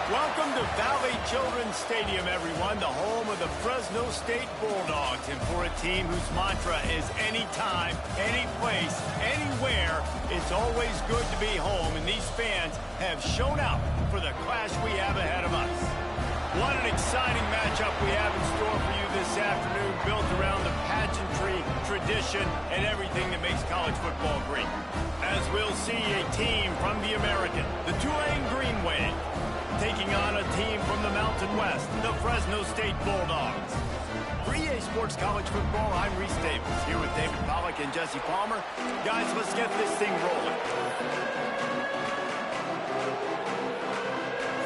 Welcome to Valley Children's Stadium, everyone, the home of the Fresno State Bulldogs. And for a team whose mantra is anytime, any place, anywhere, it's always good to be home. And these fans have shown out for the clash we have ahead of us. What an exciting matchup we have in store for you this afternoon, built around the pageantry, tradition, and everything that makes college football great. As we'll see a team from the American, the Tulane Green Wave, taking on a team from the Mountain West, the Fresno State Bulldogs. For EA Sports College Football, I'm Reese Davis, here with David Pollack and Jesse Palmer. Guys, let's get this thing rolling.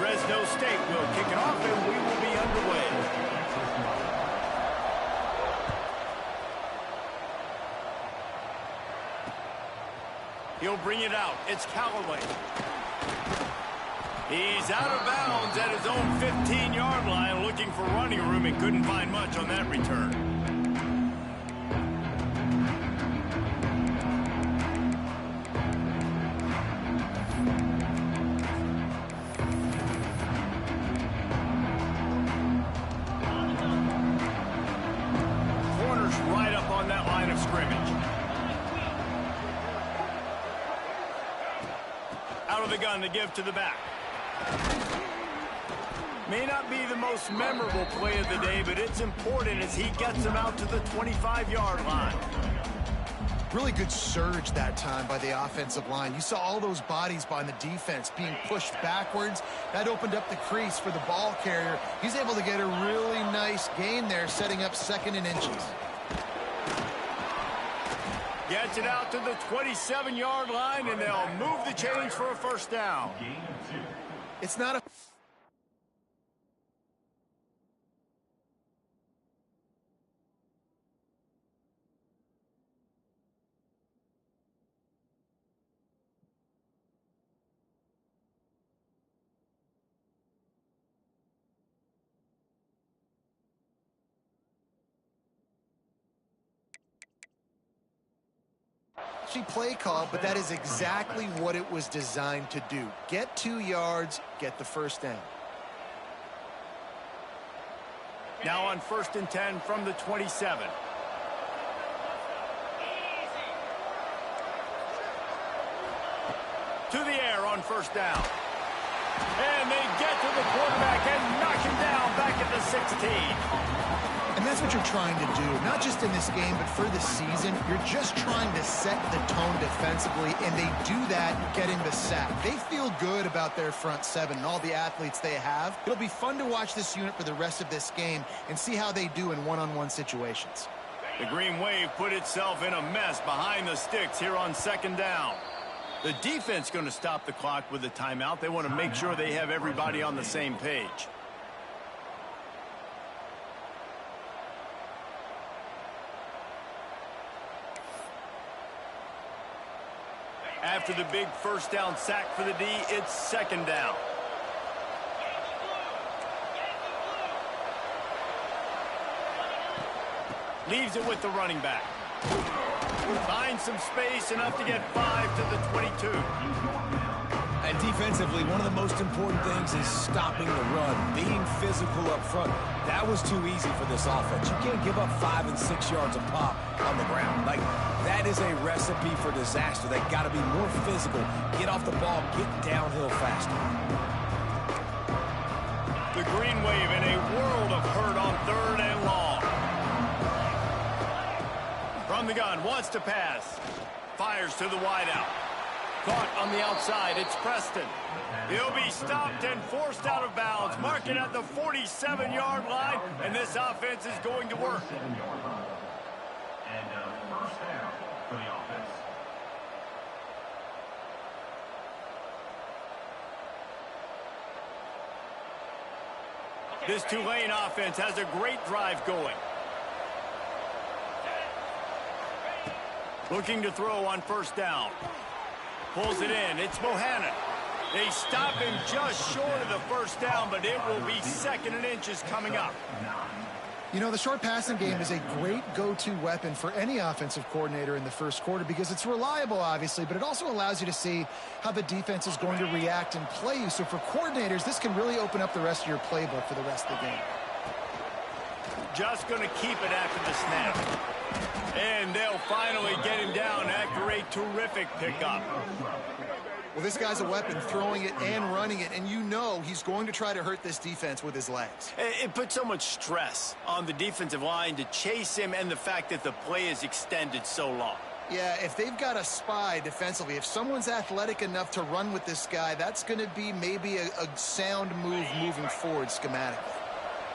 Fresno State will kick it off, and we will be underway. He'll bring it out. It's Callaway. He's out of bounds at his own 15-yard line, looking for running room and couldn't find much on that return. Corner's right up on that line of scrimmage. Out of the gun to give to the back. May not be the most memorable play of the day, but it's important as he gets him out to the 25-yard line. Really good surge that time by the offensive line. You saw all those bodies by the defense being pushed backwards. That opened up the crease for the ball carrier. He's able to get a really nice gain there, setting up 2nd and inches. Gets it out to the 27-yard line, and they'll move the chains for a first down. It's not a... flashy play call, but that is exactly what it was designed to do. Get 2 yards, get the first down. Now on 1st and 10 from the 27. To the air on 1st down. And they get to the quarterback and knock him down back at the 16. And that's what you're trying to do, not just in this game, but for the season. You're just trying to set the tone defensively, and they do that getting the sack. They feel good about their front seven and all the athletes they have. It'll be fun to watch this unit for the rest of this game and see how they do in one-on-one situations. The Green Wave put itself in a mess behind the sticks here on 2nd down. The defense going to stop the clock with a timeout. They want to make sure they have everybody on the same page. After the big 1st down sack for the D, it's 2nd down. Leaves it with the running back. Finds some space, enough to get 5 to the 22. And defensively, one of the most important things is stopping the run, being physical up front. That was too easy for this offense. You can't give up 5 and 6 yards a pop on the ground. Like, that is a recipe for disaster. They got to be more physical, get off the ball, get downhill faster. The Green Wave in a world of hurt on 3rd and long. From the gun, wants to pass. Fires to the wideout. Caught on the outside, it's Preston. He'll be stopped and forced out of bounds. Mark it at the 47-yard line, and this offense is going to work. And 1st down for the offense. This Tulane offense has a great drive going. Looking to throw on 1st down. Pulls it in. It's Bohannon. They stop him just short of the 1st down, but it will be 2nd and inches coming up. You know, the short passing game is a great go-to weapon for any offensive coordinator in the 1st quarter because it's reliable, obviously, but it also allows you to see how the defense is going to react and play you. So for coordinators, this can really open up the rest of your playbook for the rest of the game. Just going to keep it after the snap. And they'll finally get him down after a terrific pickup. Well, this guy's a weapon, throwing it and running it, and you know he's going to try to hurt this defense with his legs. It puts so much stress on the defensive line to chase him and the fact that the play is extended so long. Yeah, if they've got a spy defensively, if someone's athletic enough to run with this guy, that's going to be maybe a sound move moving forward schematically.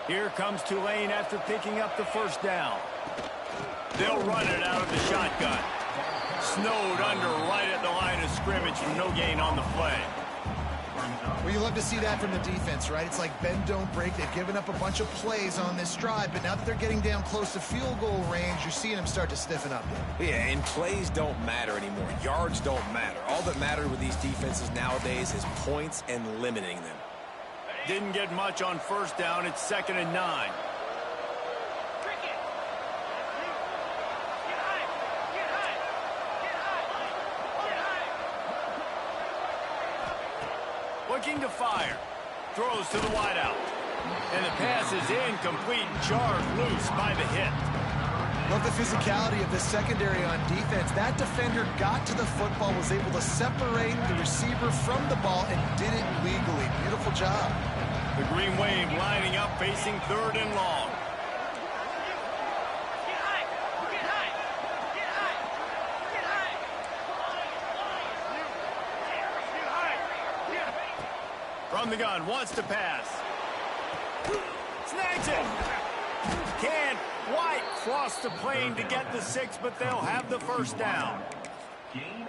Here comes Tulane after picking up the 1st down. They'll run it out of the shotgun. Snowed under right at the line of scrimmage from no gain on the play. Well, you love to see that from the defense, right? It's like bend, don't break. They've given up a bunch of plays on this drive, but now that they're getting down close to field goal range, you're seeing them start to stiffen up. Yeah, and plays don't matter anymore. Yards don't matter. All that matters with these defenses nowadays is points and limiting them. Didn't get much on 1st down. It's 2nd and 9. Looking to fire. Throws to the wideout. And the pass is incomplete. Jarred loose by the hit. Love the physicality of the secondary on defense. That defender got to the football, was able to separate the receiver from the ball, and did it legally. Beautiful job. The Green Wave lining up, facing 3rd and long. From the gun, wants to pass. Snags it. Can't quite cross the plane to get the 6, but they'll have the 1st down.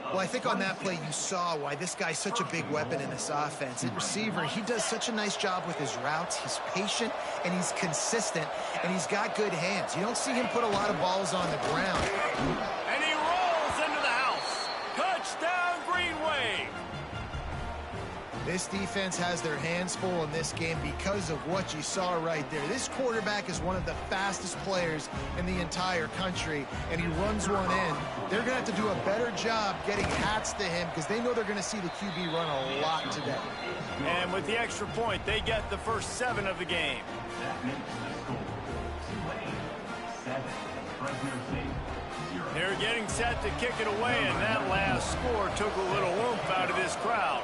Well, I think on that play you saw why this guy's such a big weapon in this offense. At receiver, he does such a nice job with his routes. He's patient, and he's consistent, and he's got good hands. You don't see him put a lot of balls on the ground. And he rolls into the house. Touchdown, Green Wave. This defense has their hands full in this game because of what you saw right there. This quarterback is one of the fastest players in the entire country, and he runs one in. They're going to have to do a better job getting hats to him because they know they're going to see the QB run a lot today. And with the extra point, they get the first 7 of the game. That makes the score Tulane 7, Fresno State 0. They're getting set to kick it away, and that last score took a little oomph out of this crowd.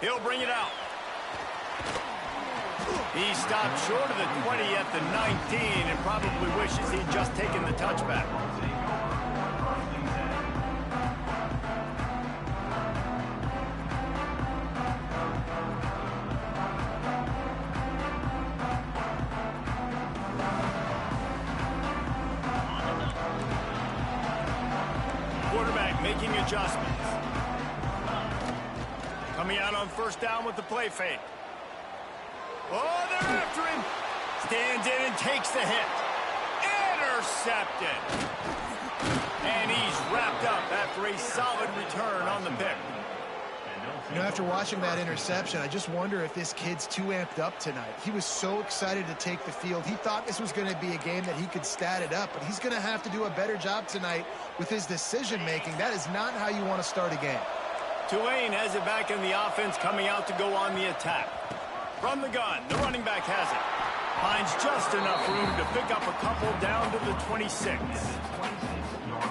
He'll bring it out. He stopped short of the 20 at the 19 and probably wishes he'd just taken the touchback. Quarterback making adjustments. Coming out on first down with the play fake. Oh, they're after him. Stands in and takes the hit. Intercepted. And he's wrapped up after a solid return on the pick. You know, after watching that interception, I just wonder if this kid's too amped up tonight. He was so excited to take the field. He thought this was going to be a game that he could stat it up, but he's going to have to do a better job tonight with his decision-making. That is not how you want to start a game. Tulane has it back in the offense, coming out to go on the attack. From the gun, the running back has it. Finds just enough room to pick up a couple down to the 26.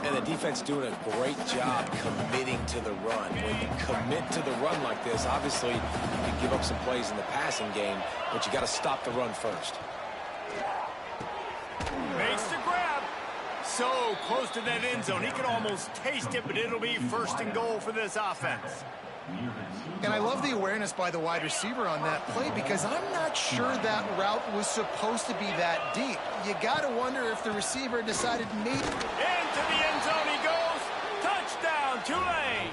And the defense doing a great job committing to the run. When you commit to the run like this, obviously you can give up some plays in the passing game, but you got to stop the run first. Makes the grab. So close to that end zone. He can almost taste it, but it'll be first and goal for this offense. And I love the awareness by the wide receiver on that play because I'm not sure that route was supposed to be that deep. You got to wonder if the receiver decided maybe. Into the end zone he goes. Touchdown, Tulane.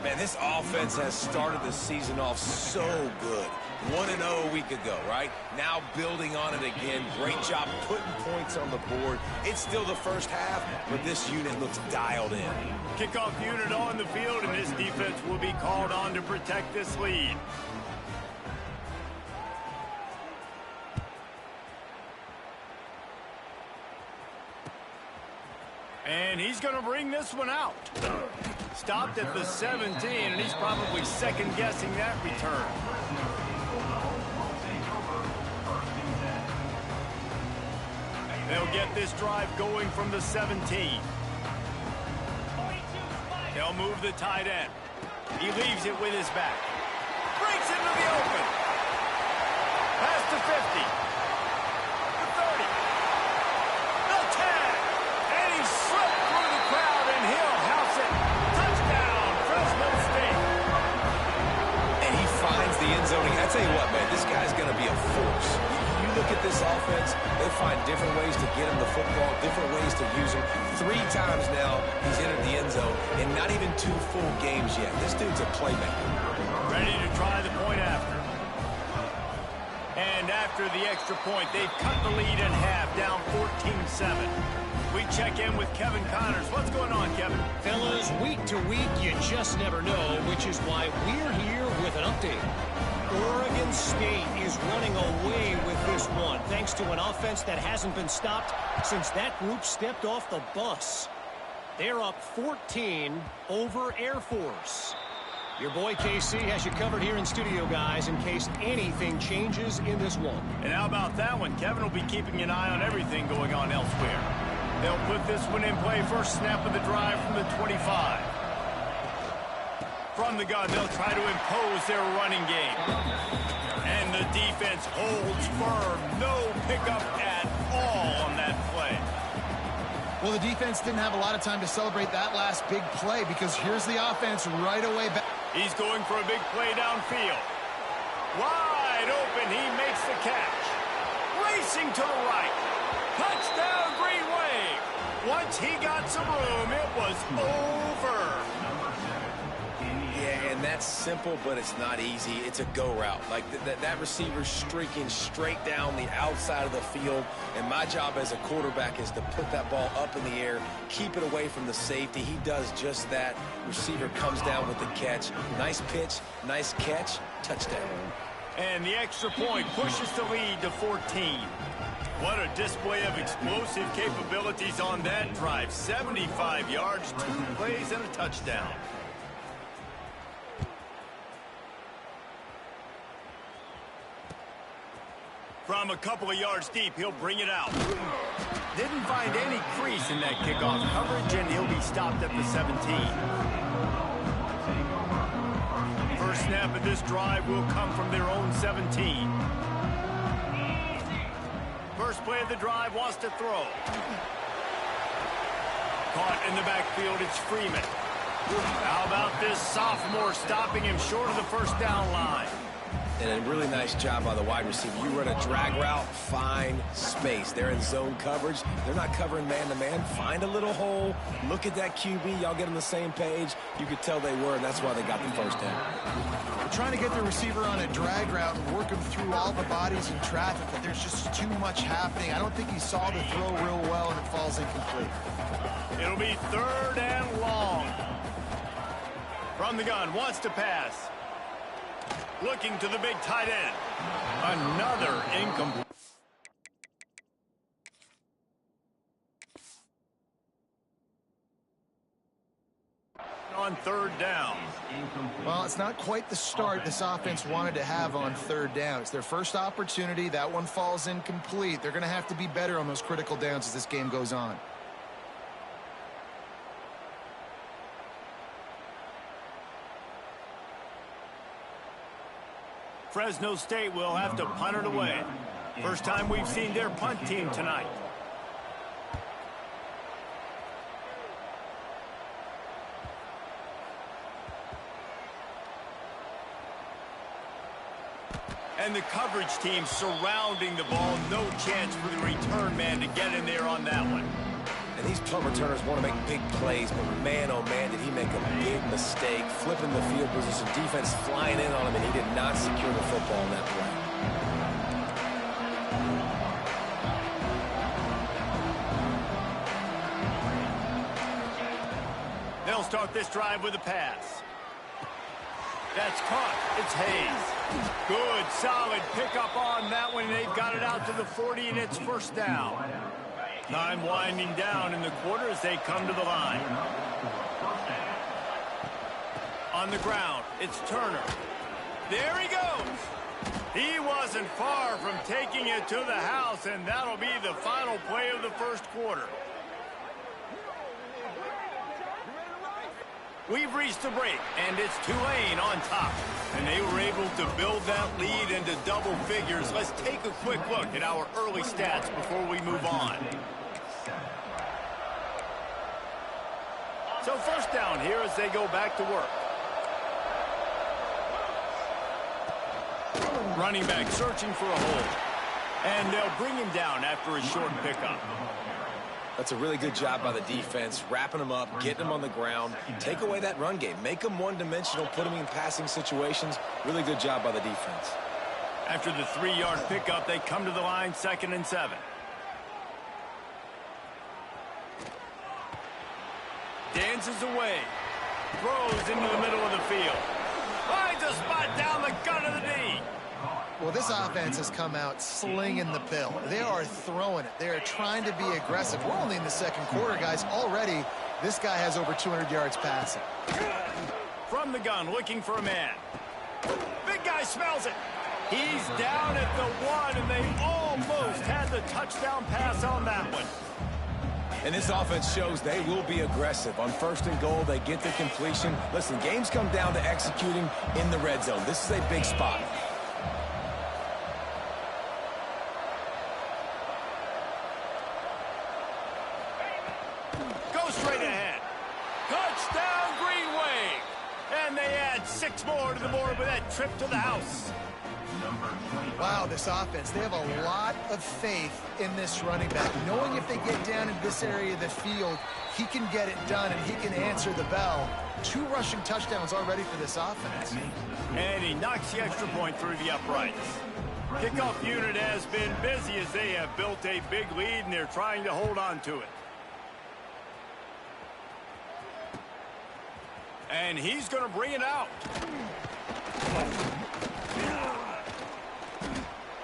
Man, this offense has started the season off so good. 1-0 a week ago, right? Now building on it again. Great job putting points on the board. It's still the first half, but this unit looks dialed in. Kickoff unit on the field, and this defense will be called on to protect this lead. And he's going to bring this one out. Stopped at the 17, and he's probably second-guessing that return. They'll get this drive going from the 17. They'll move the tight end. He leaves it with his back. Breaks into the open. Pass to 50. The 30. No tag. And he slipped through the crowd, and he'll house it. Touchdown, Fresno State. And he finds the end zone. I tell you what, man, this guy's going to be a force. You look at this offense, they find different ways to get him the football, different ways to use him. 3 times now he's entered the end zone, and not even 2 full games yet. This dude's a playmaker. Ready to try the point after. And after the extra point, they've cut the lead in half, down 14-7. We check in with Kevin Connors. What's going on, Kevin? Fellas, week to week, you just never know, which is why we're here with an update. Oregon State is running away with this one, thanks to an offense that hasn't been stopped since that group stepped off the bus. They're up 14 over Air Force. Your boy KC has you covered here in studio, guys, in case anything changes in this one. And how about that one? Kevin will be keeping an eye on everything going on elsewhere. They'll put this one in play. First snap of the drive from the 25. From the gun, they'll try to impose their running game. And the defense holds firm. No pickup at all on that play. Well, the defense didn't have a lot of time to celebrate that last big play because here's the offense right away back. He's going for a big play downfield. Wide open, he makes the catch. Racing to the right. Touchdown, Green Wave. Once he got some room, it was over. Yeah, And that's simple, but it's not easy. It's a go route. Like that receiver's streaking straight down the outside of the field, and my job as a quarterback is to put that ball up in the air, keep it away from the safety. He does just that. Receiver comes down with the catch. Nice pitch, nice catch, touchdown. And the extra point pushes the lead to 14. What a display of explosive capabilities on that drive. 75 yards, 2 plays, and a touchdown. From a couple of yards deep, he'll bring it out. Didn't find any crease in that kickoff coverage, and he'll be stopped at the 17. First snap of this drive will come from their own 17. First play of the drive, wants to throw. Caught in the backfield, it's Freeman. How about this sophomore stopping him short of the first down line? And a really nice job by the wide receiver. You run a drag route, find space. They're in zone coverage. They're not covering man-to-man. Find a little hole. Look at that QB. Y'all get on the same page. You could tell they were, and that's why they got the first down. They're trying to get the receiver on a drag route and work him through all the bodies in traffic, but there's just too much happening. I don't think he saw the throw real well, and it falls incomplete. It'll be 3rd and long. From the gun, wants to pass. Looking to the big tight end. Another incomplete. On 3rd down. Well, it's not quite the start this offense wanted to have on 3rd down. It's their first opportunity. That one falls incomplete. They're going to have to be better on those critical downs as this game goes on. Fresno State will have to punt it away. First time we've seen their punt team tonight. And the coverage team surrounding the ball. No chance for the return man to get in there on that one. And these punt returners want to make big plays, but man, oh man, did he make a big mistake. Flipping the field position, defense flying in on him, and he did not secure the football in that play. They'll start this drive with a pass. That's caught. It's Hayes. Good, solid pickup on that one. They've got it out to the 40, and it's first down. Time winding down in the quarter as they come to the line. On the ground, it's Turner. There he goes. He wasn't far from taking it to the house, and that'll be the final play of the first quarter. We've reached the break, and it's Tulane on top. And they were able to build that lead into double figures. Let's take a quick look at our early stats before we move on. So first down here as they go back to work. Running back searching for a hole. And they'll bring him down after a short pickup. That's a really good job by the defense, wrapping them up, getting them on the ground. Take away that run game. Make them one-dimensional, put them in passing situations. Really good job by the defense. After the 3-yard pickup, they come to the line 2nd and 7. Dances away. Throws into the middle of the field. Finds a spot down the gut of the knee. Well, this offense has come out slinging the pill. They are throwing it. They are trying to be aggressive. We're only in the second quarter, guys. Already, this guy has over 200 yards passing. From the gun, looking for a man. Big guy smells it. He's down at the 1, and they almost had the touchdown pass on that one. And this offense shows they will be aggressive. On 1st and goal, they get the completion. Listen, games come down to executing in the red zone. This is a big spot. Go straight ahead. Touchdown, Green Wave. And they add 6 more to the board with that trip to the house. Wow, this offense, they have a lot of faith in this running back, knowing if they get down in this area of the field, he can get it done and he can answer the bell. 2 rushing touchdowns already for this offense. And he knocks the extra point through the uprights. Kickoff unit has been busy as they have built a big lead and they're trying to hold on to it. And he's going to bring it out.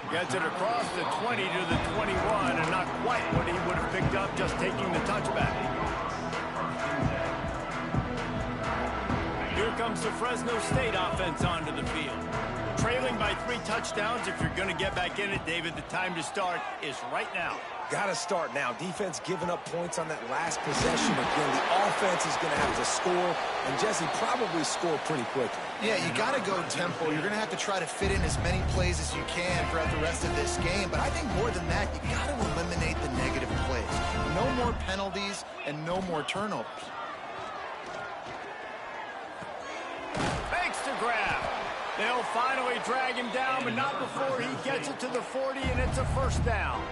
Gets it across the 20 to the 21, and not quite what he would have picked up just taking the touchback. Here comes the Fresno State offense onto the field. Trailing by 3 touchdowns. If you're going to get back in it, David, the time to start is right now. Got to start now. Defense giving up points on that last possession. Again, the offense is going to have to score, and Jesse probably score pretty quickly. Yeah, you got to go tempo. You're going to have to try to fit in as many plays as you can throughout the rest of this game. But I think more than that, you got to eliminate the negative plays. No more penalties and no more turnovers. Fakes to grab. They'll finally drag him down, but not before he gets it to the 40, and it's a first down.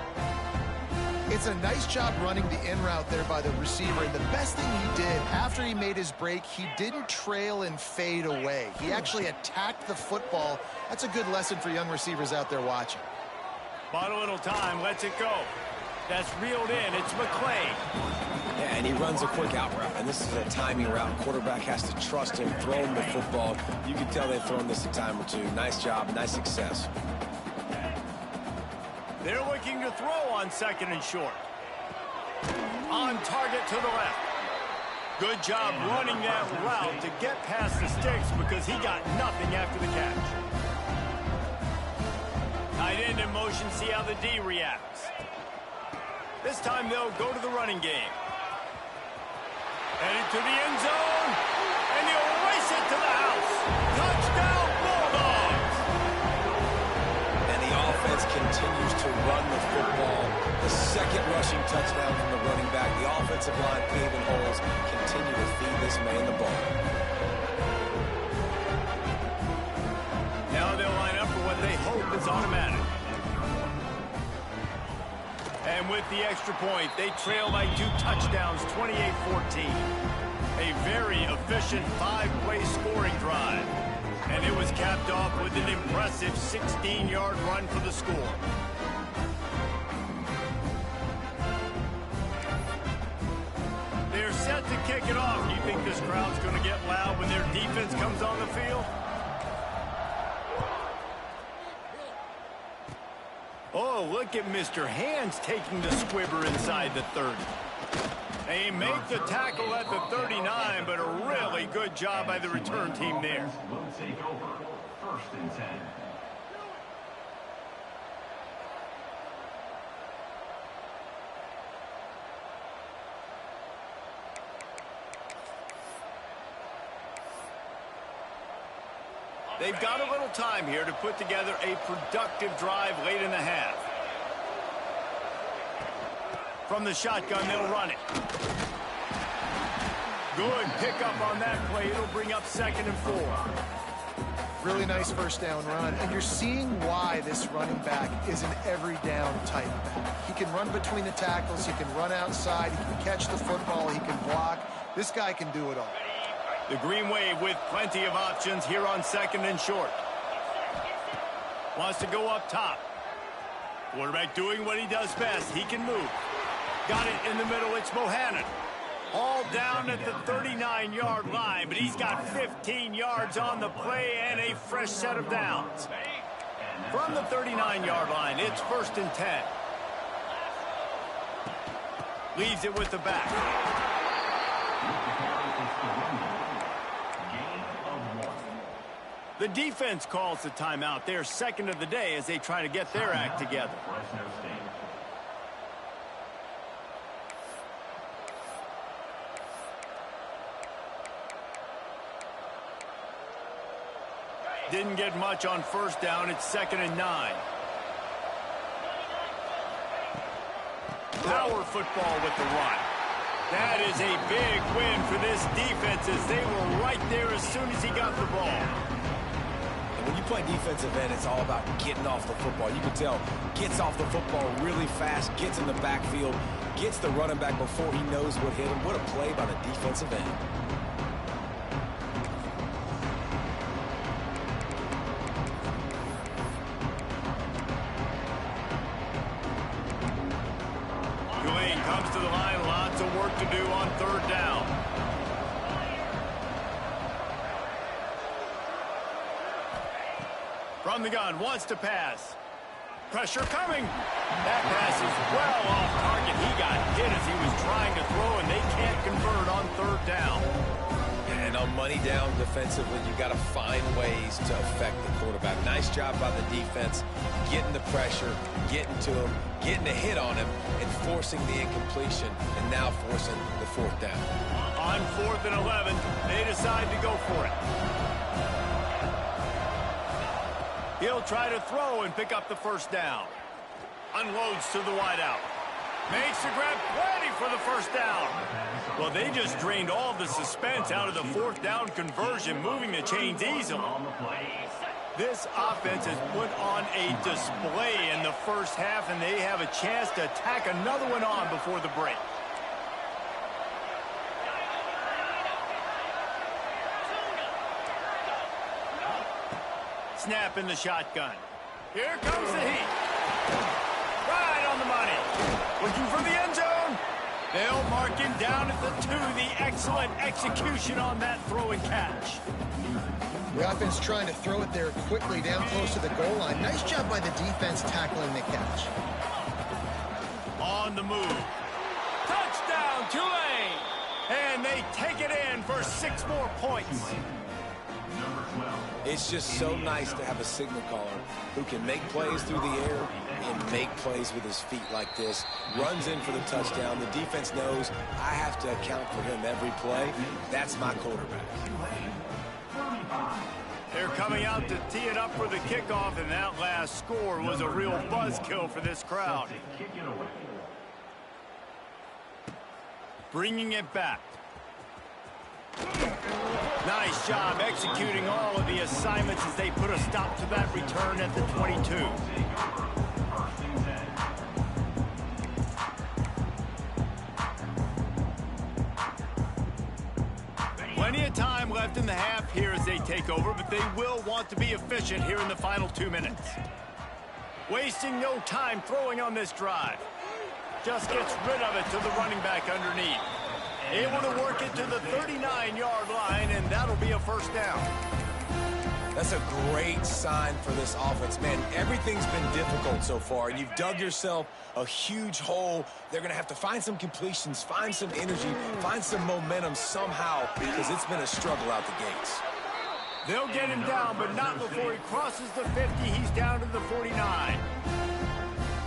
It's a nice job running the in route there by the receiver. And the best thing he did after he made his break, he didn't trail and fade away. He actually attacked the football. That's a good lesson for young receivers out there watching. Bought a little time, lets it go. That's reeled in. It's McClain. Yeah, and he runs a quick out route, and this is a timing route. Quarterback has to trust him, throw him the football. You can tell they've thrown this a time or two. Nice job, nice success. They're looking to throw on 2nd and short. On target to the left. Good job running that route to get past the sticks because he got nothing after the catch. Tight end in motion, see how the D reacts. This time they'll go to the running game. Headed to the end zone, and he'll race it to the house. Touchdown, Bulldogs! And the offense continues to run the football. The 2nd rushing touchdown from the running back. The offensive line paving holes. Continue to feed this man the ball. Now they'll line up for what they hope is automatic. And with the extra point, they trail by 2 touchdowns, 28-14. A very efficient 5-play scoring drive. And it was capped off with an impressive 16-yard run for the score. They're set to kick it off. Do you think this crowd's going to get loud when their defense comes on the field? Oh, look at Mr. Hands taking the squibber inside the 30. They make the tackle at the 39, but a really good job by the return team there. Will take over 1st and 10. They've got a little time here to put together a productive drive late in the half. From the shotgun, they'll run it. Good pickup on that play. It'll bring up 2nd and 4. Really nice first down run. And you're seeing why this running back is an every down type back. He can run between the tackles. He can run outside. He can catch the football. He can block. This guy can do it all. The Green Wave with plenty of options here on 2nd and short. Wants to go up top. Quarterback doing what he does best. He can move. Got it in the middle. It's Bohannon. All down at the 39-yard line, but he's got 15 yards on the play and a fresh set of downs. From the 39-yard line, it's 1st and 10. Leaves it with the back. The defense calls the timeout. They're 2nd of the day as they try to get their act together. Didn't get much on 1st down. It's 2nd and 9. Power football with the run. That is a big win for this defense as they were right there as soon as he got the ball. When you play defensive end, it's all about getting off the football. You can tell, gets off the football really fast, gets in the backfield, gets the running back before he knows what hit him. What a play by the defensive end. Tulane comes to the line, lots of work to do on third down. From the gun, wants to pass. Pressure coming. That pass is well off target. He got hit as he was trying to throw, and they can't convert on third down. And on money down defensively, you got to find ways to affect the quarterback. Nice job by the defense, getting the pressure, getting to him, getting a hit on him, and forcing the incompletion, and now forcing the fourth down. On 4th and 11, they decide to go for it. He'll try to throw and pick up the first down. Unloads to the wideout. Makes the grab, plenty for the first down. Well, they just drained all the suspense out of the fourth down conversion, moving the chains easily. This offense has put on a display in the first half, and they have a chance to tack another one on before the break. Snap in the shotgun. Here comes the heat. Right on the money. Looking for the end zone. They'll mark him down at the 2. The excellent execution on that throw and catch. The offense trying to throw it there quickly down close to the goal line. Nice job by the defense tackling the catch. On the move. Touchdown, Tulane. And they take it in for 6 more points. It's just so nice to have a signal caller who can make plays through the air and make plays with his feet like this. Runs in for the touchdown. The defense knows I have to account for him every play. That's my quarterback. They're coming out to tee it up for the kickoff, and that last score was a real buzzkill for this crowd. Bringing it back. Nice job executing all of the assignments as they put a stop to that return at the 22. Plenty of time left in the half here as they take over, but they will want to be efficient here in the final 2 minutes. Wasting no time throwing on this drive. Just gets rid of it to the running back underneath. Able to work it to the 39-yard line, and that'll be a first down. That's a great sign for this offense. Man, everything's been difficult so far, and you've dug yourself a huge hole. They're going to have to find some completions, find some energy, find some momentum somehow, because it's been a struggle out the gates. They'll get him down, but not before he crosses the 50. He's down to the 49.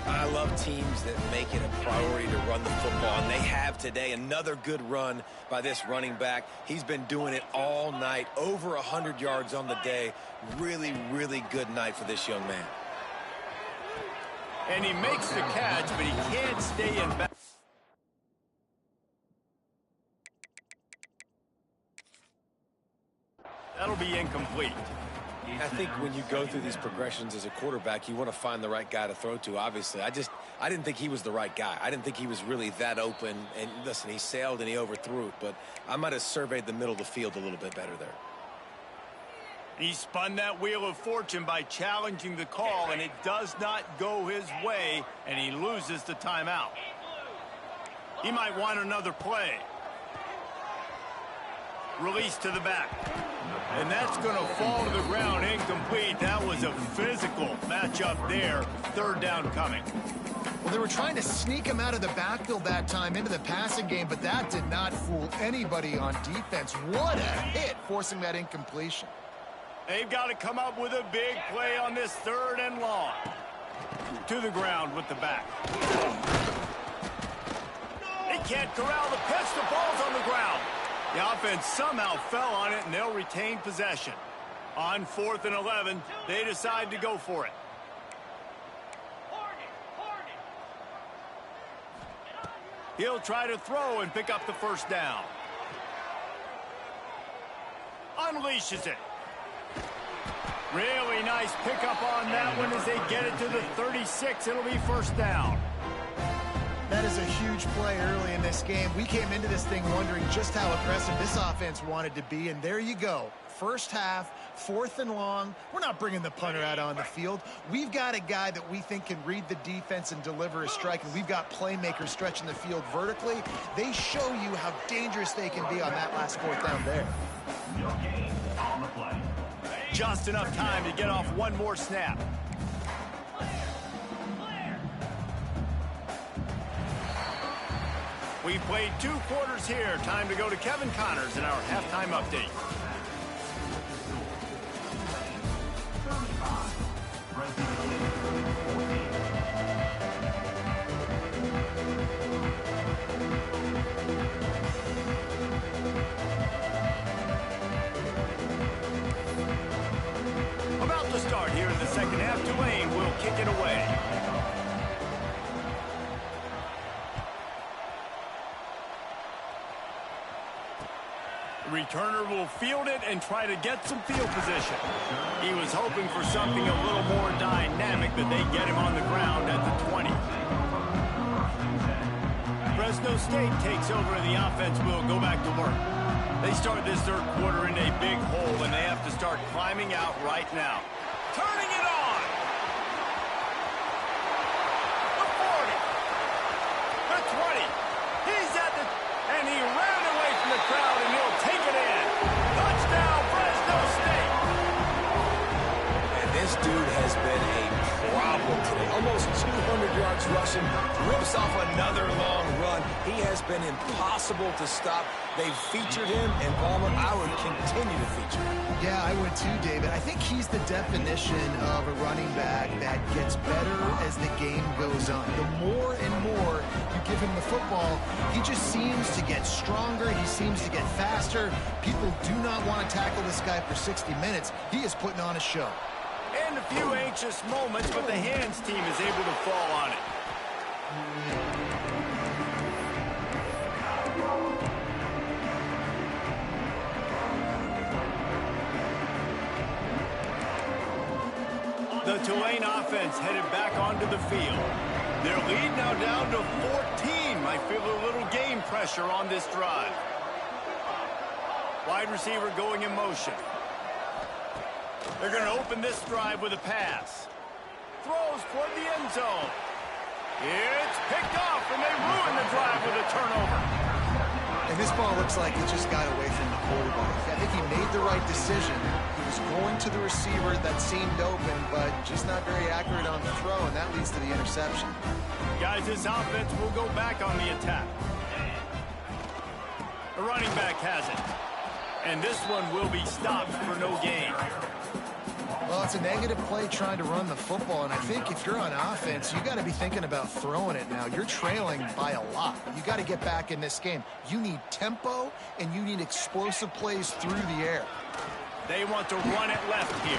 I love teams that make it a priority to run the football, and they have today. Another good run by this running back. He's been doing it all night, over 100 yards on the day. Really, really good night for this young man. And he makes the catch, but he can't stay in back. That'll be incomplete. I think when you go through these progressions as a quarterback, you want to find the right guy to throw to, obviously. I didn't think he was the right guy. I didn't think he was really that open. And listen, he sailed and he overthrew it, but I might have surveyed the middle of the field a little bit better there. He spun that wheel of fortune by challenging the call, and it does not go his way, and he loses the timeout. He might want another play. Release to the back. And that's going to fall to the ground incomplete. That was a physical matchup there. Third down coming. Well, they were trying to sneak him out of the backfield that time into the passing game, but that did not fool anybody on defense. What a hit, forcing that incompletion. They've got to come up with a big play on this 3rd and long. To the ground with the back. They can't corral the pitch. The ball's on the ground. The offense somehow fell on it, and they'll retain possession. On 4th and 11, they decide to go for it. He'll try to throw and pick up the first down. Unleashes it. Really nice pickup on that one as they get it to the 36. It'll be first down. That is a huge play early in this game. We came into this thing wondering just how aggressive this offense wanted to be, and there you go. First half, 4th and long. We're not bringing the punter out on the field. We've got a guy that we think can read the defense and deliver a strike, and we've got playmakers stretching the field vertically. They show you how dangerous they can be on that last 4th down there. Your game on the play. Just enough time to get off one more snap. We've played 2 quarters here. Time to go to Kevin Connors in our halftime update. 35. Fresno State 14. About to start here in the second half. Tulane will kick it away. The returner will field it and try to get some field position. He was hoping for something a little more dynamic, but they get him on the ground at the 20. Fresno State takes over and the offense will go back to work. They start this third quarter in a big hole, and they have to start climbing out right now. Turning it on! The 40! The 20! He's at the... and he ran away from the crowd, and he'll take it in. Touchdown, Fresno State! And this dude has been a problem today. Almost 200 yards rushing, rips off another long run. He has been impossible to stop. They've featured him, and Palmer, I would continue to feature him. Yeah, I would too, David. I think he's the definition of a running back that gets better as the game goes on. The more and more you give him the football, he just seems to get stronger. He seems to get faster. People do not want to tackle this guy for 60 minutes. He is putting on a show. And a few anxious moments, but the hands team is able to fall on it. The Tulane offense headed back onto the field. Their lead now down to 14. Might feel a little game pressure on this drive. Wide receiver going in motion. They're going to open this drive with a pass. Throws toward the end zone. It's picked off, and they ruin the drive with a turnover. And this ball looks like it just got away from the quarterback. I think he made the right decision. He was going to the receiver that seemed open, but just not very accurate on the throw, and that leads to the interception. Guys, this offense will go back on the attack. The running back has it. And this one will be stopped for no gain. Well, it's a negative play trying to run the football, and I think if you're on offense, you got to be thinking about throwing it now. You're trailing by a lot. You got to get back in this game. You need tempo, and you need explosive plays through the air. They want to run it left here.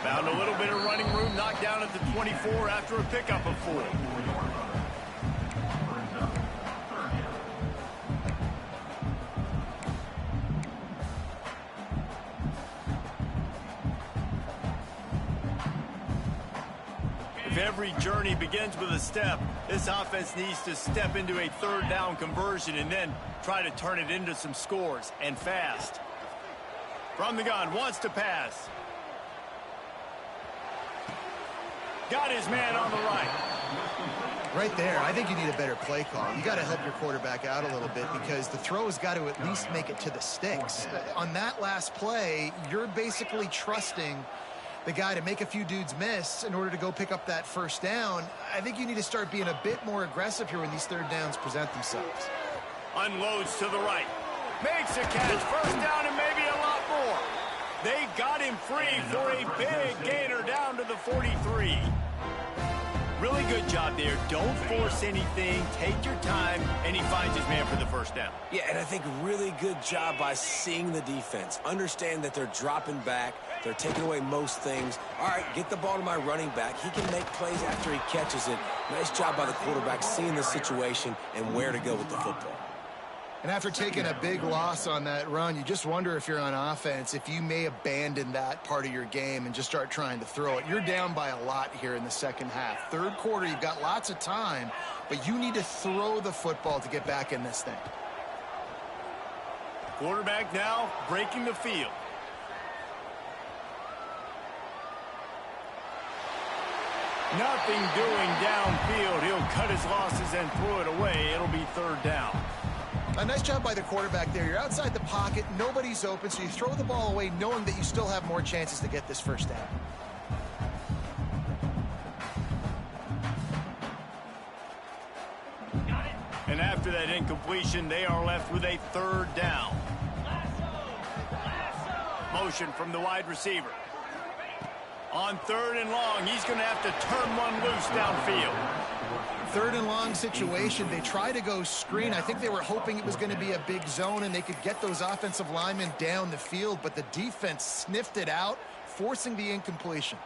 Found a little bit of running room, knocked down at the 24 after a pickup of 4. If every journey begins with a step, this offense needs to step into a third down conversion and then try to turn it into some scores, and fast. From the gun, wants to pass. Got his man on the right. Right there, I think you need a better play call. You got to help your quarterback out a little bit because the throw has got to at least make it to the sticks. On that last play, you're basically trusting the guy to make a few dudes miss in order to go pick up that first down. I think you need to start being a bit more aggressive here when these third downs present themselves. Unloads to the right. Makes a catch. First down and maybe a lot more. They got him free for a big gainer down to the 43. Really good job there. Don't force anything. Take your time, and he finds his man for the first down. Yeah, and I think really good job by seeing the defense. Understand that they're dropping back. They're taking away most things. All right, get the ball to my running back. He can make plays after he catches it. Nice job by the quarterback seeing the situation and where to go with the football. And after taking a big loss on that run, you just wonder if you're on offense, if you may abandon that part of your game and just start trying to throw it. You're down by a lot here in the second half. Third quarter, you've got lots of time, but you need to throw the football to get back in this thing. Quarterback now breaking the field. Nothing doing downfield. He'll cut his losses and throw it away. It'll be third down. A nice job by the quarterback there. You're outside the pocket. Nobody's open, so you throw the ball away knowing that you still have more chances to get this first down. And after that incompletion, they are left with a third down. Motion from the wide receiver. On third and long, he's going to have to turn one loose downfield. Third and long situation. They try to go screen. I think they were hoping it was going to be a big zone and they could get those offensive linemen down the field, but the defense sniffed it out, forcing the incompletion.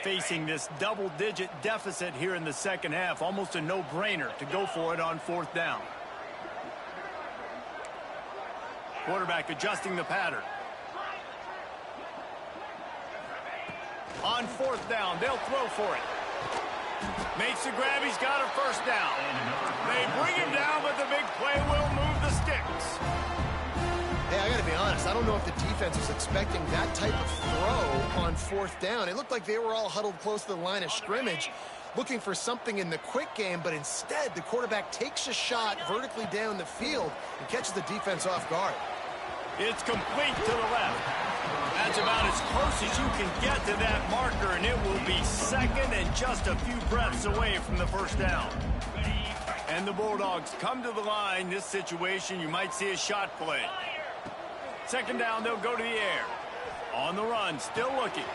Facing this double-digit deficit here in the second half, almost a no-brainer to go for it on fourth down. Quarterback adjusting the pattern. On fourth down, they'll throw for it. Makes the grab, he's got a first down. They bring him down, but the big play will move the sticks. Hey, I got to be honest, I don't know if the defense was expecting that type of throw on fourth down. It looked like they were all huddled close to the line of scrimmage, looking for something in the quick game, but instead the quarterback takes a shot vertically down the field and catches the defense off guard. It's complete to the left. That's about as close as you can get to that marker, and it will be second and just a few breaths away from the first down. And the Bulldogs come to the line. This situation, you might see a shot play. Second down, they'll go to the air. On the run, still looking.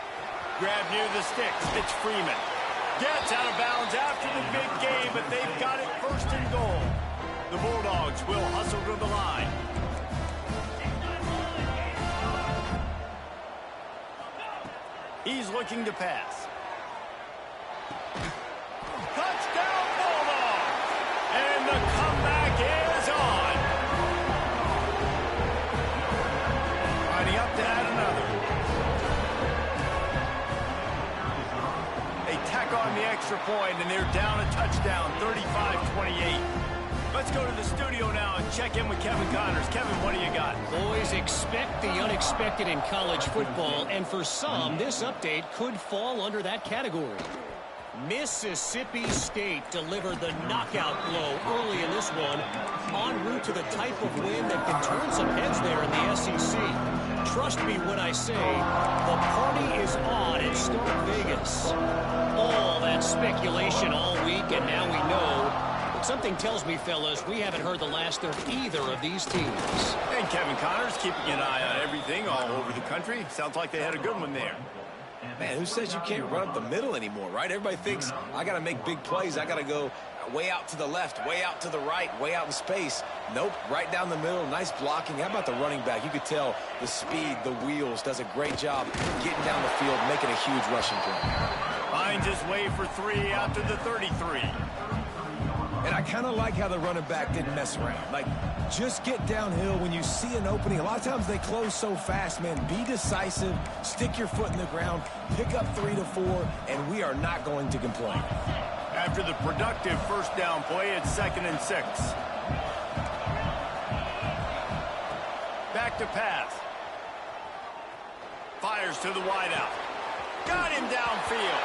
Grab near the sticks. It's Freeman. Gets out of bounds after the big game, but they've got it first and goal. The Bulldogs will hustle to the line. He's looking to pass. Touchdown, Bulldogs! And the comeback is on. Lining up to add another. They tack on the extra point, and they're down a touchdown, 35-28. Let's go to the studio now and check in with Kevin Connors. Kevin, what do you got? Boys, expect the unexpected in college football, and for some, this update could fall under that category. Mississippi State delivered the knockout blow early in this one, en route to the type of win that can turn some heads there in the SEC. Trust me when I say the party is on in Stark Vegas. All that speculation all week, and now we know. But something tells me, fellas, we haven't heard the last of either of these teams. And Kevin Connors keeping an eye on everything all over the country. Sounds like they had a good one there. Man, who says you can't run up the middle anymore, right? Everybody thinks I got to make big plays. I got to go way out to the left, way out to the right, way out in space. Nope, right down the middle, nice blocking. How about the running back? You could tell the speed, the wheels, does a great job getting down the field, making a huge rushing play. Finds his way for three out to the 33. And I kind of like how the running back didn't mess around. Like, just get downhill when you see an opening. A lot of times they close so fast, man. Be decisive, stick your foot in the ground, pick up 3 to 4, and we are not going to complain. After the productive first down play, it's 2nd and 6. Back to pass. Fires to the wideout. Got him downfield.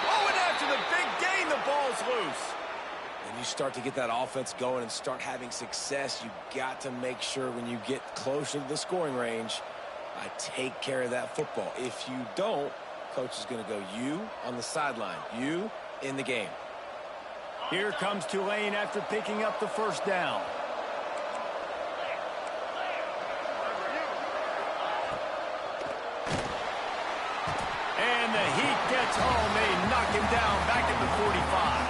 Oh, and after the big gain, the ball's loose. When you start to get that offense going and start having success, you got to make sure when you get closer to the scoring range, I take care of that football. If you don't, coach is going to go you on the sideline, you in the game. Here comes Tulane after picking up the first down. And the heat gets home. They knock him down back at the 45.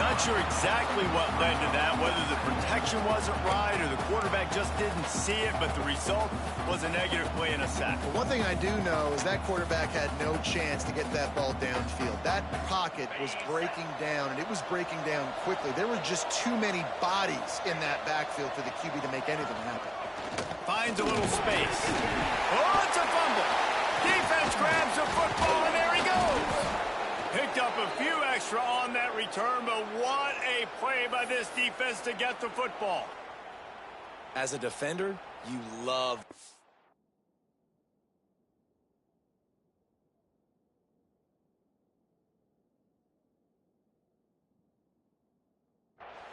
Not sure exactly what led to that, whether the protection wasn't right or the quarterback just didn't see it, but the result was a negative play and a sack. But one thing I do know is that quarterback had no chance to get that ball downfield. That pocket was breaking down, and it was breaking down quickly. There were just too many bodies in that backfield for the QB to make anything happen. Finds a little space. Oh, it's a fumble. Defense grabs the football, and there he goes. Picked up a few extra on that return, but what a play by this defense to get the football. As a defender, you love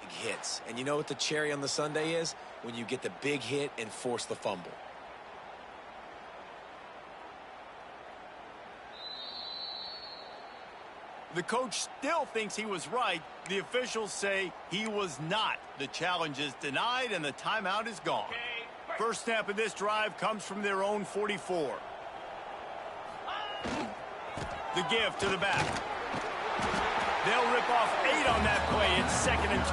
big hits. And you know what the cherry on the sundae is? When you get the big hit and force the fumble. The coach still thinks he was right. The officials say he was not. The challenge is denied, and the timeout is gone. First snap of this drive comes from their own 44. The give to the back. They'll rip off 8 on that play. It's 2nd and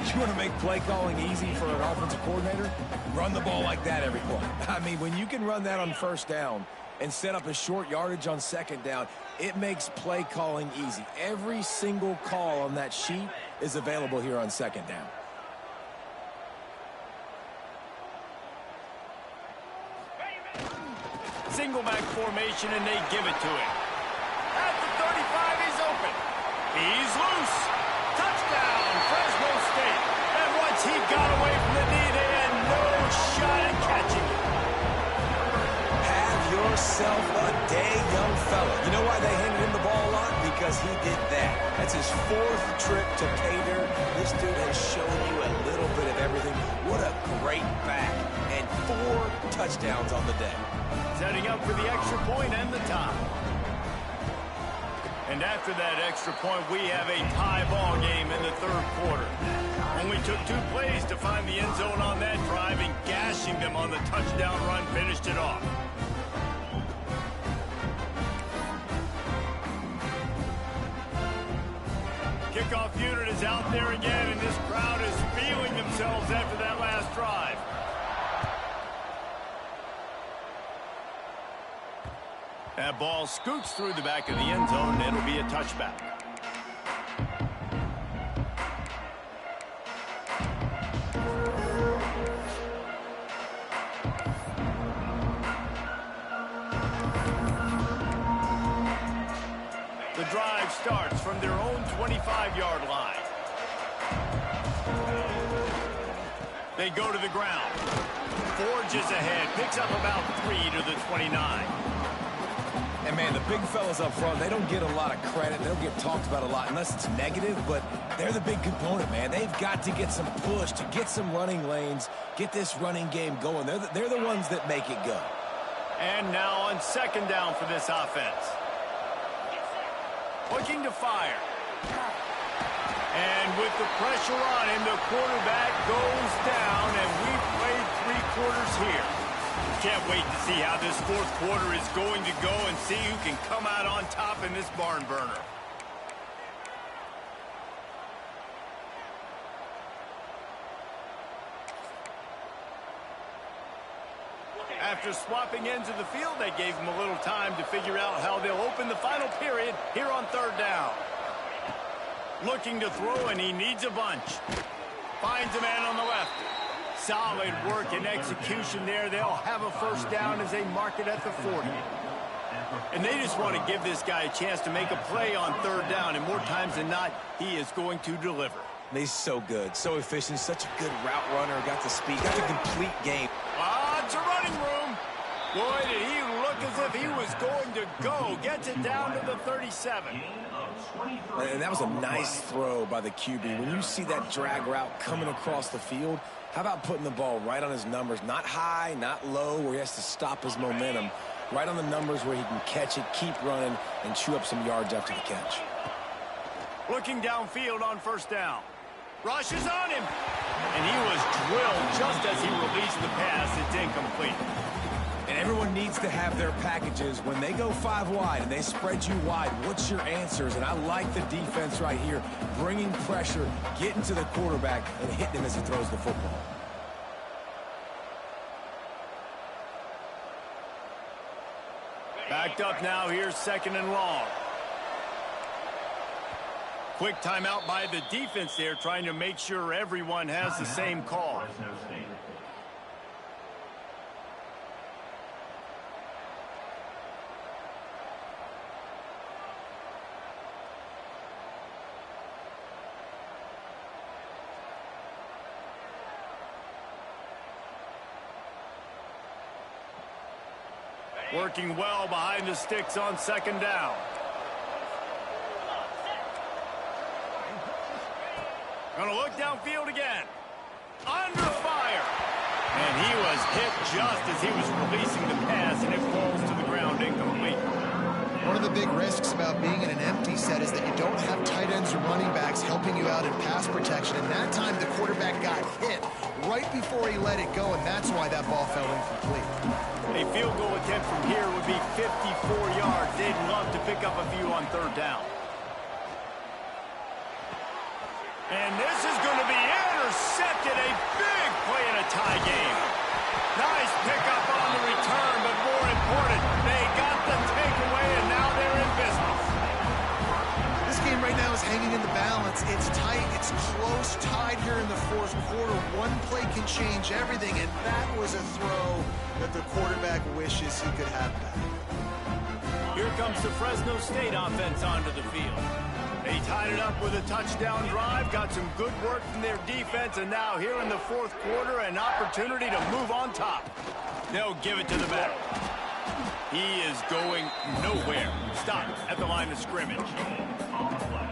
2. You want to make play calling easy for an offensive coordinator? Run the ball like that every play. I mean, when you can run that on first down and set up a short yardage on second down, it makes play calling easy. Every single call on that sheet is available here on second down. Single back formation, and they give it to him. At the 35, he's open. He's loose. Touchdown, Fresno State. And once he got away from the knee, they had no shot at catching it. Have yourself a day, young fella. You know why they handed him the ball a lot? Because he did that. That's his 4th trip to pay dirt. This dude has shown you a little bit of everything. What a great back. And 4 touchdowns on the day. Setting up for the extra point and the tie. And after that extra point, we have a tie ball game in the 3rd quarter. Only took 2 plays to find the end zone on that drive, and gashing them on the touchdown run finished it off. Kickoff unit is out there again, and this crowd is feeling themselves after that last drive. That ball scoots through the back of the end zone, and it'll be a touchback. The drive starts from their own 25-yard line. They go to the ground. Forges ahead, picks up about 3 to the 29. And, man, the big fellas up front, they don't get a lot of credit. They don't get talked about a lot unless it's negative, but they're the big component, man. They've got to get some push, to get some running lanes, get this running game going. They're the ones that make it go. And now on 2nd down for this offense. Looking to fire. And with the pressure on him, the quarterback goes down, and we've played 3 quarters here. Can't wait to see how this 4th quarter is going to go and see who can come out on top in this barn burner. After swapping ends of the field, they gave him a little time to figure out how they'll open the final period here on 3rd down. Looking to throw, and he needs a bunch. Finds a man on the left. Solid work and execution there. They'll have a first down as they mark it at the 40. And they just want to give this guy a chance to make a play on 3rd down, and more times than not, he is going to deliver. He's so good, so efficient, such a good route runner, got the speed, got the complete game. It's a running room. Boy, did he look as if he was going to go. Gets it down to the 37. And that was a nice throw by the QB. When you see that drag route coming across the field, how about putting the ball right on his numbers? Not high, not low, where he has to stop his momentum. Right on the numbers where he can catch it, keep running, and chew up some yards after the catch. Looking downfield on 1st down. Rush is on him. And he was drilled just as he released the pass. It's incomplete. And everyone needs to have their packages. When they go 5 wide and they spread you wide, what's your answers? And I like the defense right here, bringing pressure, getting to the quarterback, and hitting him as he throws the football. Backed up now, here's 2nd and long. Quick timeout by the defense there, trying to make sure everyone has the same call. Fresno State. Working well behind the sticks on 2nd down. Gonna look downfield again. Under fire. And he was hit just as he was releasing the pass, and it falls to the ground incomplete. One of the big risks about being in an empty set is that you don't have tight ends or running backs helping you out in pass protection. And that time the quarterback got hit right before he let it go, and that's why that ball fell incomplete. A field goal attempt from here would be 54 yards. They'd love to pick up a few on 3rd down. And this is going to be intercepted. A big play in a tie game. Nice pickup on the return, but more important, they got the takeaway, and now they're in business. This game right now is hanging in the balance. It's tight. It's close, tied here in the 4th quarter. One play can change everything, and that was a throw that the quarterback wishes he could have back. Here comes the Fresno State offense onto the field. They tied it up with a touchdown drive, got some good work from their defense, and now here in the 4th quarter, an opportunity to move on top. They'll give it to the back. He is going nowhere. Stop at the line of scrimmage.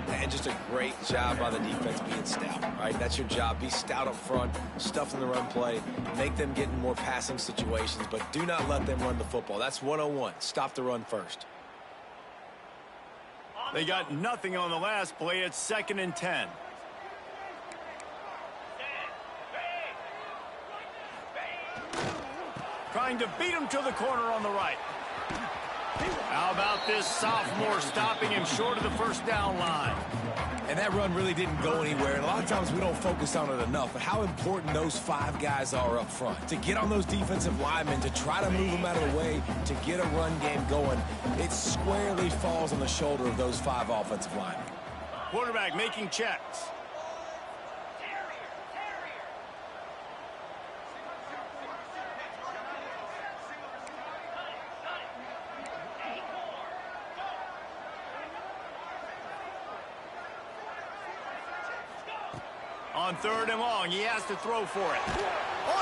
And just a great job by the defense being stout, right? That's your job. Be stout up front, stuff in the run play, make them get in more passing situations, but do not let them run the football. That's 101. Stop the run first. They got nothing on the last play. It's 2nd and 10. Trying to beat him to the corner on the right. How about this sophomore stopping him short of the 1st down line? And that run really didn't go anywhere. And a lot of times we don't focus on it enough. But how important those 5 guys are up front. To get on those defensive linemen, to try to move them out of the way, to get a run game going, it squarely falls on the shoulder of those 5 offensive linemen. Quarterback making checks. On 3rd and long, he has to throw for it.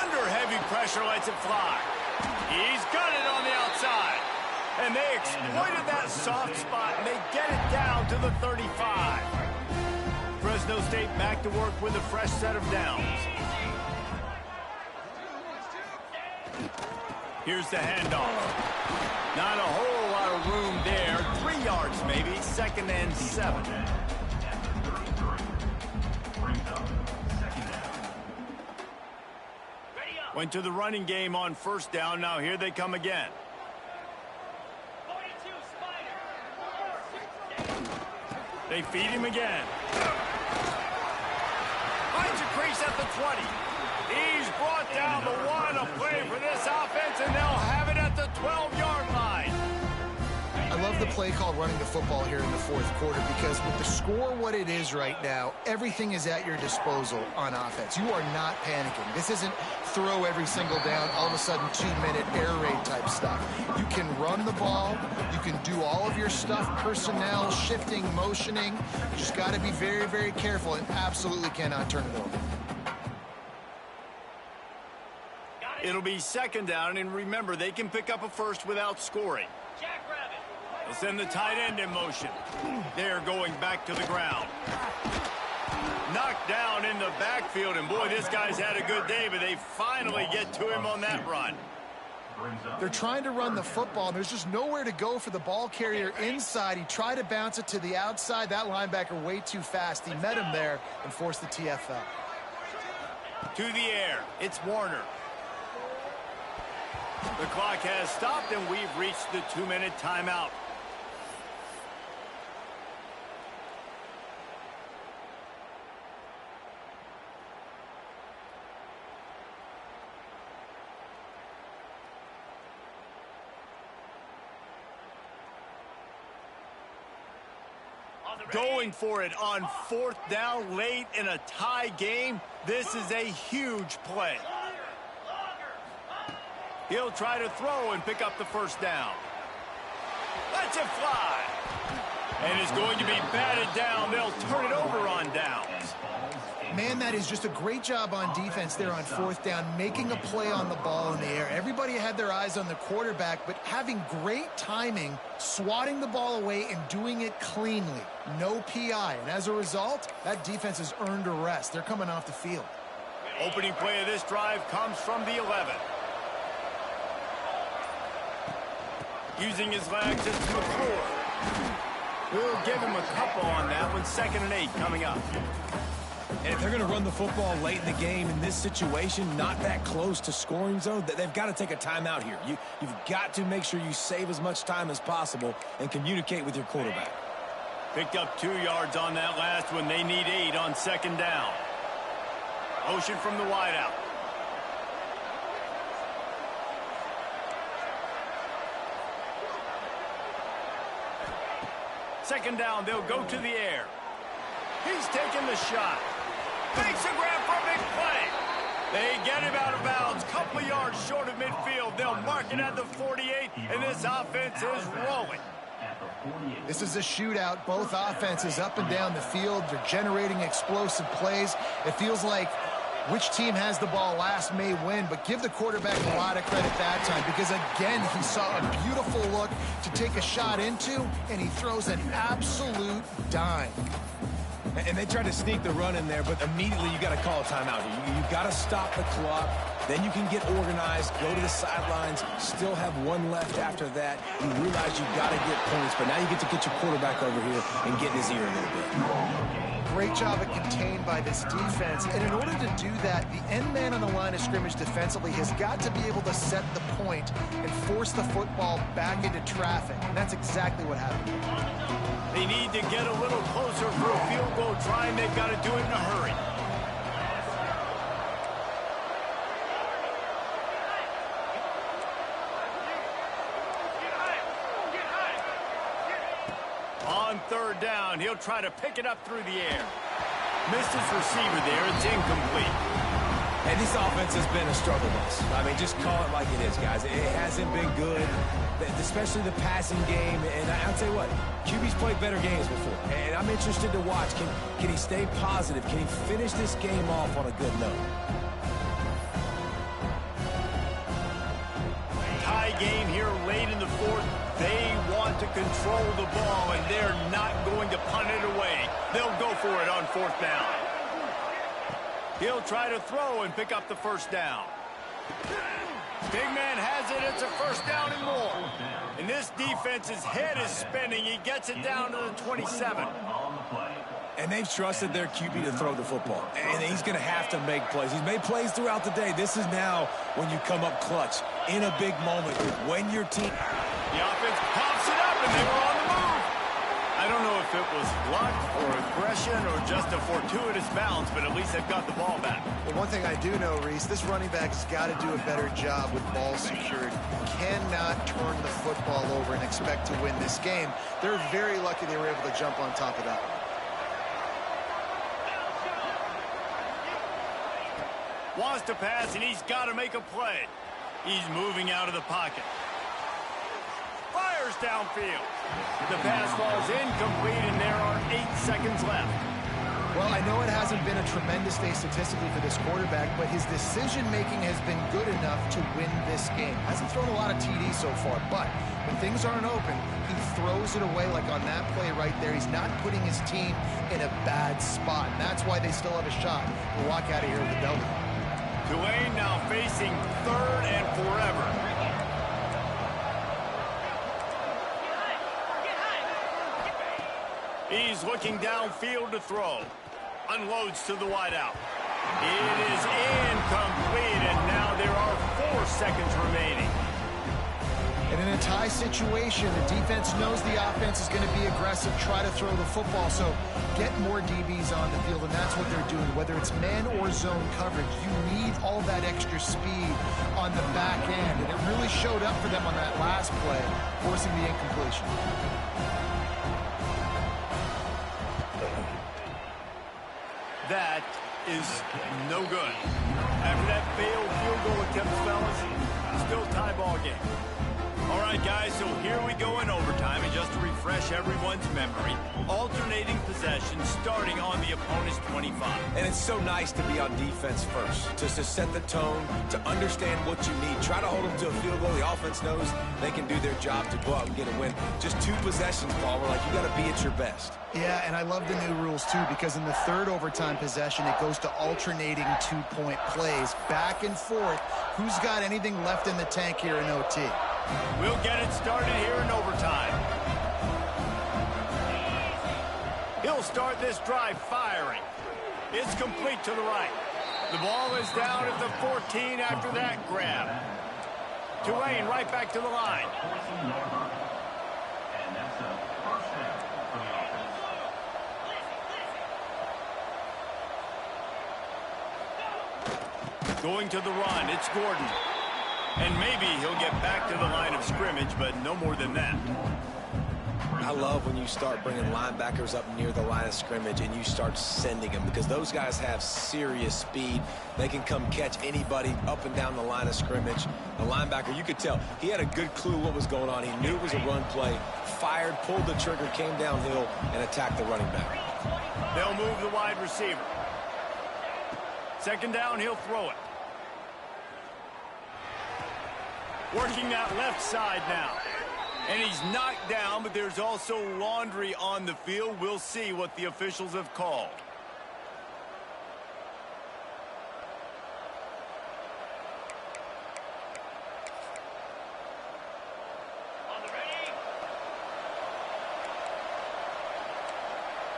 Under heavy pressure, lets it fly. He's got it on the outside. And they exploited that soft spot, and they get it down to the 35. Fresno State back to work with a fresh set of downs. Here's the handoff. Not a whole lot of room there. 3 yards maybe, 2nd and 7. Went to the running game on 1st down. Now here they come again. They feed him again. Finds a crease at the 20. He's brought down the 1. A play for this offense, and they'll have it at the 12-yard line. I love the play call running the football here in the 4th quarter because with the score what it is right now, everything is at your disposal on offense. You are not panicking. This isn't throw every single down, all of a sudden 2-minute air raid type stuff. You can run the ball. You can do all of your stuff, personnel, shifting, motioning. You just got to be very, very careful and absolutely cannot turn it over. It'll be 2nd down, and remember, they can pick up a first without scoring. They'll send the tight end in motion. They're going back to the ground. Knocked down in the backfield, and boy, this guy's had a good day, but they finally get to him on that run. They're trying to run the football, and there's just nowhere to go for the ball carrier inside. He tried to bounce it to the outside. That linebacker way too fast. He met him there and forced the TFL. To the air, it's Warner. The clock has stopped, and we've reached the 2-minute timeout. Going for it on 4th down late in a tie game. This is a huge play. He'll try to throw and pick up the first down. Lets it fly. And it's going to be batted down. They'll turn it over on downs. Man, that is just a great job on defense there on 4th down, making a play on the ball in the air. Everybody had their eyes on the quarterback, but having great timing, swatting the ball away, and doing it cleanly. No PI. And as a result, that defense has earned a rest. They're coming off the field. Opening play of this drive comes from the 11. Using his legs, it's McClure. We'll give him a couple on that one. 2nd and 8 coming up. And if they're going to run the football late in the game in this situation, not that close to scoring zone, they've got to take a timeout here. You've got to make sure you save as much time as possible and communicate with your quarterback. Picked up 2 yards on that last one. They need 8 on 2nd down. Motion from the wideout. Second down, they'll go to the air. He's taking the shot. Makes a grab for a big play. They get him out of bounds. Couple yards short of midfield. They'll mark it at the 48, and this offense is rolling. This is a shootout. Both offenses up and down the field. They're generating explosive plays. It feels like which team has the ball last may win, but give the quarterback a lot of credit that time because, again, he saw a beautiful look to take a shot into, and he throws an absolute dime. And they tried to sneak the run in there, but immediately you got to call a timeout. You've got to stop the clock. Then you can get organized, go to the sidelines, still have one left after that. You realize you've got to get points, but now you get to get your quarterback over here and get in his ear a little bit. Great job of contained by this defense. And in order to do that, the end man on the line of scrimmage defensively has got to be able to set the point and force the football back into traffic. And that's exactly what happened. They need to get a little closer for a field goal try, and they've got to do it in a hurry. On 3rd down, he'll try to pick it up through the air. Missed his receiver there. It's incomplete. And this offense has been a struggle bus. I mean, just call it like it is, guys. It hasn't been good, especially the passing game. And I'll tell you what, QB's played better games before. And I'm interested to watch. Can he stay positive? Can he finish this game off on a good note? Tie game here late in the 4th. They want to control the ball, and they're not going to punt it away. They'll go for it on 4th down. He'll try to throw and pick up the first down. Big man has it. It's a 1st down and more. And this defense's head is spinning. He gets it down to the 27. And they've trusted their QB to throw the football. And he's going to have to make plays. He's made plays throughout the day. This is now when you come up clutch in a big moment when your team... The offense pops it up, and they were on the move. I don't know if it was luck or aggression or just a fortuitous bounce, but at least they've got the ball back. Well, one thing I do know, Reese, this running back has got to do a better job with ball security. Cannot turn the football over and expect to win this game. They're very lucky they were able to jump on top of that one. Wants to pass, and he's got to make a play. He's moving out of the pocket. Fires downfield. The pass falls incomplete, and there are 8 seconds left. Well, I know it hasn't been a tremendous day statistically for this quarterback, but his decision-making has been good enough to win this game. Hasn't thrown a lot of TDs so far, but when things aren't open, he throws it away like on that play right there. He's not putting his team in a bad spot, and that's why they still have a shot to walk out of here with a W. Tulane now facing 3rd and forever. He's looking downfield to throw. Unloads to the wideout. It is incomplete, and now there are 4 seconds remaining. And in a tie situation, the defense knows the offense is going to be aggressive, try to throw the football. So get more DBs on the field, and that's what they're doing. Whether it's man or zone coverage, you need all that extra speed on the back end. And it really showed up for them on that last play, forcing the incompletion. That is no good. After that failed field goal attempt, fellas, still tie ball game. All right, guys, so here we go in overtime, and just to refresh everyone's memory, alternating possession starting on the opponent's 25. And it's so nice to be on defense first, just to set the tone, to understand what you need. Try to hold them to a field goal. The offense knows they can do their job to go out and get a win. Just 2 possessions, Paul. We're like, you got to be at your best. Yeah, and I love the new rules, too, because in the third overtime possession, it goes to alternating 2-point plays, back and forth. Who's got anything left in the tank here in OT? We'll get it started here in overtime. He'll start this drive firing. It's complete to the right. The ball is down at the 14 after that grab. Tulane right back to the line. And that's a first down for the offense. Going to the run, it's Gordon. And maybe he'll get back to the line of scrimmage, but no more than that. I love when you start bringing linebackers up near the line of scrimmage and you start sending them, because those guys have serious speed. They can come catch anybody up and down the line of scrimmage. The linebacker, you could tell, he had a good clue what was going on. He knew it was a run play, fired, pulled the trigger, came downhill, and attacked the running back. They'll move the wide receiver. Second down, he'll throw it. Working that left side now. And he's knocked down, but there's also laundry on the field. We'll see what the officials have called. On the ready.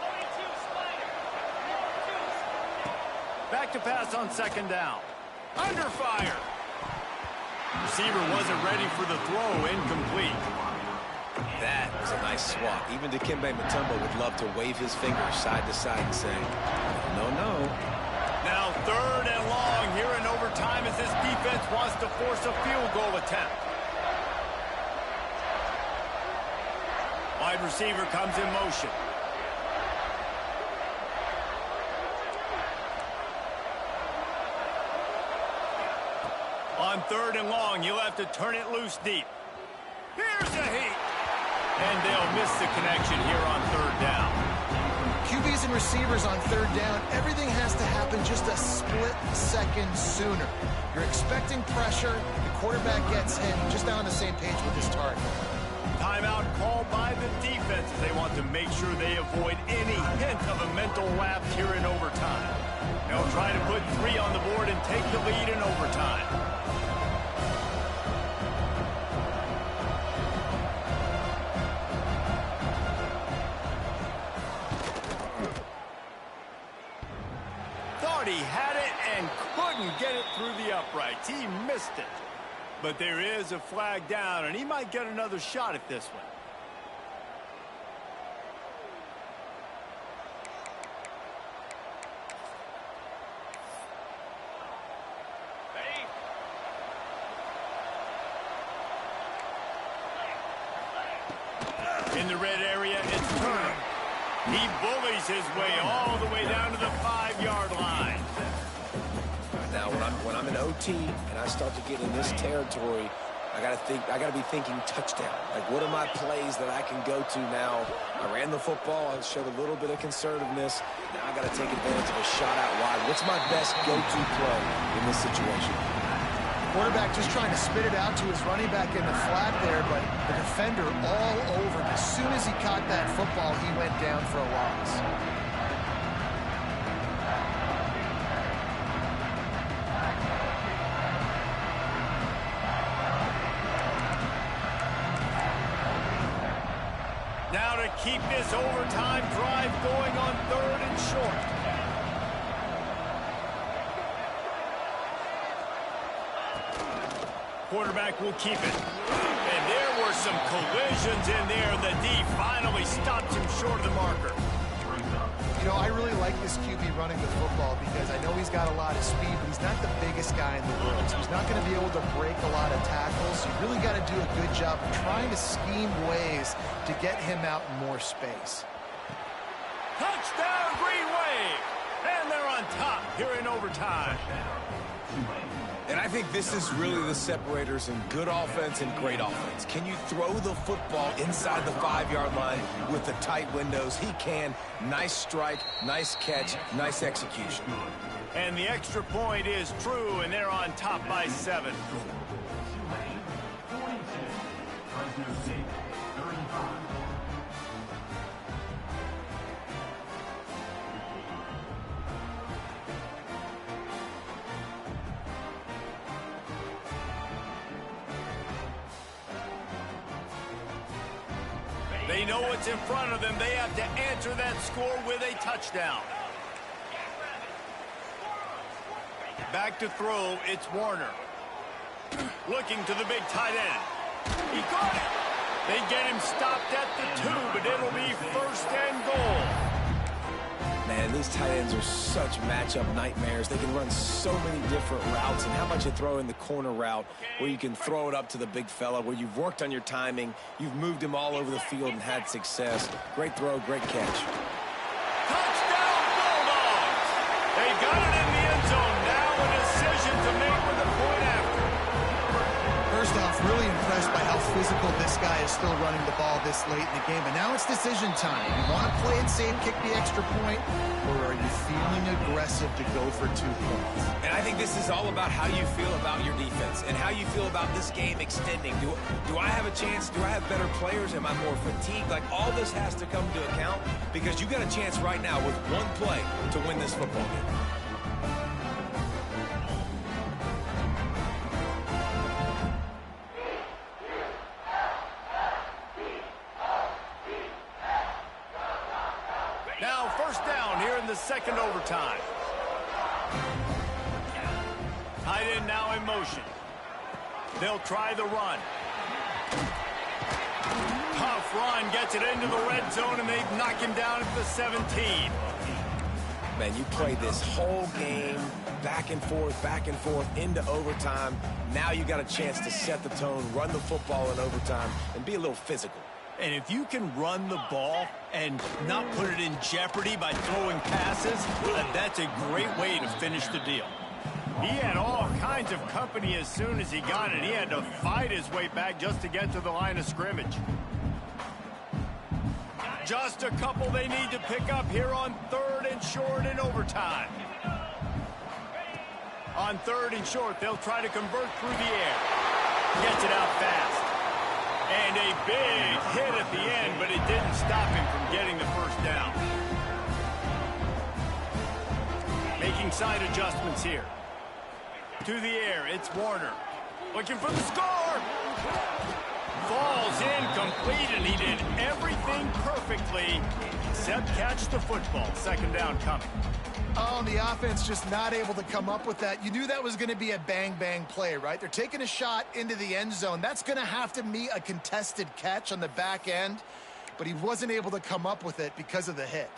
42 Spider. Back to pass on second down. Under fire. Receiver wasn't ready for the throw, incomplete. That was a nice swat. Even Dikembe Mutombo would love to wave his fingers side to side and say, no, no. Now third and long here in overtime as this defense wants to force a field goal attempt. Wide receiver comes in motion. On third and long, you'll have to turn it loose deep. Here's a heat. And they'll miss the connection here on third down. QBs and receivers on third down, everything has to happen just a split second sooner. You're expecting pressure, the quarterback gets hit, just not on the same page with his target. Timeout called by the defense as they want to make sure they avoid any hint of a mental lapse here in overtime. They'll try to put 3 on the board and take the lead in overtime. Thought he had it and couldn't get it through the uprights. He missed it. But there is a flag down, and he might get another shot at this one. In the red area, it's Turner. He bullies his way all the way down to the 5-yard line. Now, when I'm in OT and I start to get in this territory, I gotta be thinking touchdown. Like, what are my plays that I can go to now? I ran the football. I showed a little bit of conservativeness. Now I gotta take advantage of a shot out wide. What's my best go-to play in this situation? Quarterback just trying to spit it out to his running back in the flat there, but the defender all over him. As soon as he caught that football, he went down for a loss. Now to keep this overtime drive going on third and short. Quarterback will keep it. And there were some collisions in there. The D finally stops him short of the marker. You know, I really like this QB running the football because I know he's got a lot of speed, but he's not the biggest guy in the world. So he's not going to be able to break a lot of tackles. You really got to do a good job of trying to scheme ways to get him out in more space. Touchdown, Green Wave! And they're on top here in overtime. And I think this is really the separators in good offense and great offense. Can you throw the football inside the 5-yard line with the tight windows? He can. Nice strike, nice catch, nice execution. And the extra point is true, and they're on top by 7. Fresno State, 35. They know what's in front of them. They have to answer that score with a touchdown. Back to throw, it's Warner. Looking to the big tight end. He got it. They get him stopped at the 2, but it'll be 1st and goal. Man, these tight ends are such matchup nightmares. They can run so many different routes, and how about you throw in the corner route where you can throw it up to the big fella, where you've worked on your timing, you've moved him all over the field and had success. Great throw, great catch. Touchdown, Bulldogs! They got it in the end zone. Now a decision to make with the point after. First off, really impressed by how physical this guy is still running the ball this late in the game. But now it's decision time. You want to play it safe, kick the extra point, or are you feeling aggressive to go for 2 points? And I think this is all about how you feel about your defense and how you feel about this game extending. Do I have a chance? Do I have better players? Am I more fatigued? Like, all this has to come to account because you got a chance right now with one play to win this football game. Now 1st down here in the 2nd overtime. Tight end now in motion. They'll try the run. Tough run, gets it into the red zone, and they knock him down at the 17. Man, you play this whole game back and forth into overtime. Now you got a chance to set the tone, run the football in overtime, and be a little physical. And if you can run the ball and not put it in jeopardy by throwing passes, that's a great way to finish the deal. He had all kinds of company as soon as he got it. He had to fight his way back just to get to the line of scrimmage. Just a couple they need to pick up here on 3rd and short in overtime. On 3rd and short, they'll try to convert through the air. Gets it out fast. And a big hit at the end, but it didn't stop him from getting the 1st down. Making side adjustments here. To the air, it's Warner. Looking for the score! Falls incomplete, and he did everything perfectly except catch the football. 2nd down coming. Oh, the offense just not able to come up with that. You knew that was going to be a bang-bang play, right? They're taking a shot into the end zone. That's going to have to be a contested catch on the back end, but he wasn't able to come up with it because of the hit.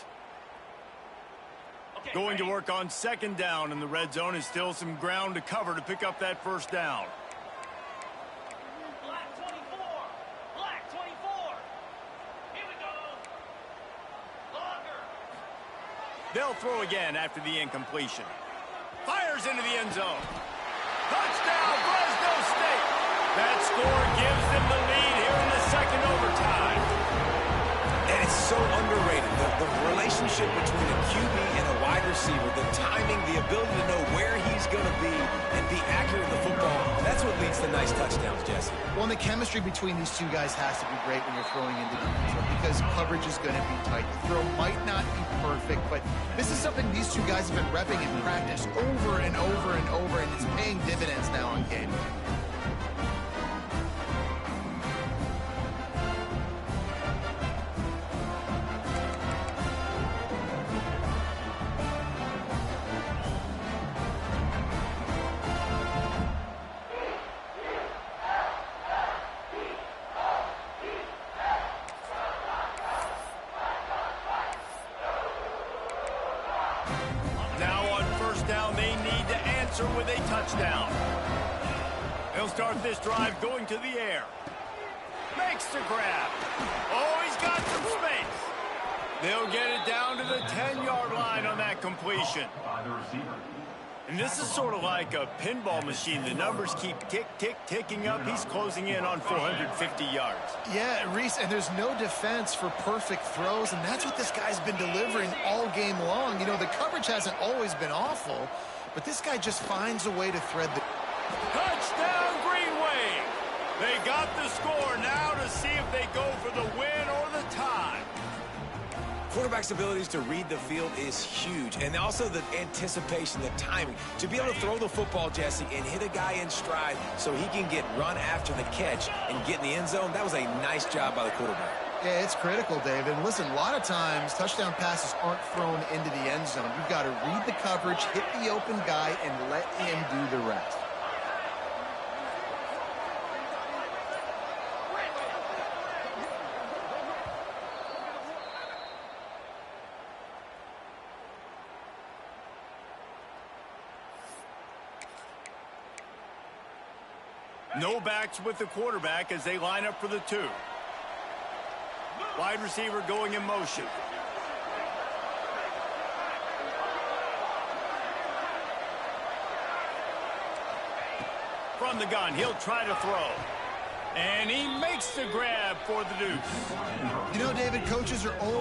Going to work on 2nd down in the red zone is still some ground to cover to pick up that 1st down. Black 24. Black 24. Here we go. Longer. They'll throw again after the incompletion. Fires into the end zone. Touchdown, Fresno State. That score gives them the lead here in the 2nd overtime. And it's so underrated. The relationship between a QB and a wide receiver, the timing, the ability to know where he's going to be and be accurate with the football, that's what leads to nice touchdowns, Jesse. Well, and the chemistry between these two guys has to be great when you're throwing into the end zone because coverage is going to be tight. The throw might not be perfect, but this is something these two guys have been repping in practice over and over and over, and it's paying dividends now on game. answer with a touchdown. He'll start this drive going to the air. Makes the grab. Oh, he's got some space. They'll get it down to the 10-yard line on that completion. By the receiver. And this is sort of like a pinball machine. The numbers keep ticking up. He's closing in on 450 yards. Yeah, Reese, and there's no defense for perfect throws, and that's what this guy's been delivering all game long. You know, the coverage hasn't always been awful, but this guy just finds a way to thread the... Touchdown, Green Wave! They got the score now to see if they go for the win or the tie. Quarterback's abilities to read the field is huge, and also the anticipation, the timing. To be able to throw the football, Jesse, and hit a guy in stride so he can get run after the catch and get in the end zone, that was a nice job by the quarterback. Yeah, it's critical, David. And listen, a lot of times touchdown passes aren't thrown into the end zone. You've got to read the coverage, hit the open guy, and let him do the rest. No backs with the quarterback as they line up for the 2. Wide receiver going in motion. From the gun, he'll try to throw. And he makes the grab for the deuce. You know, David, coaches are always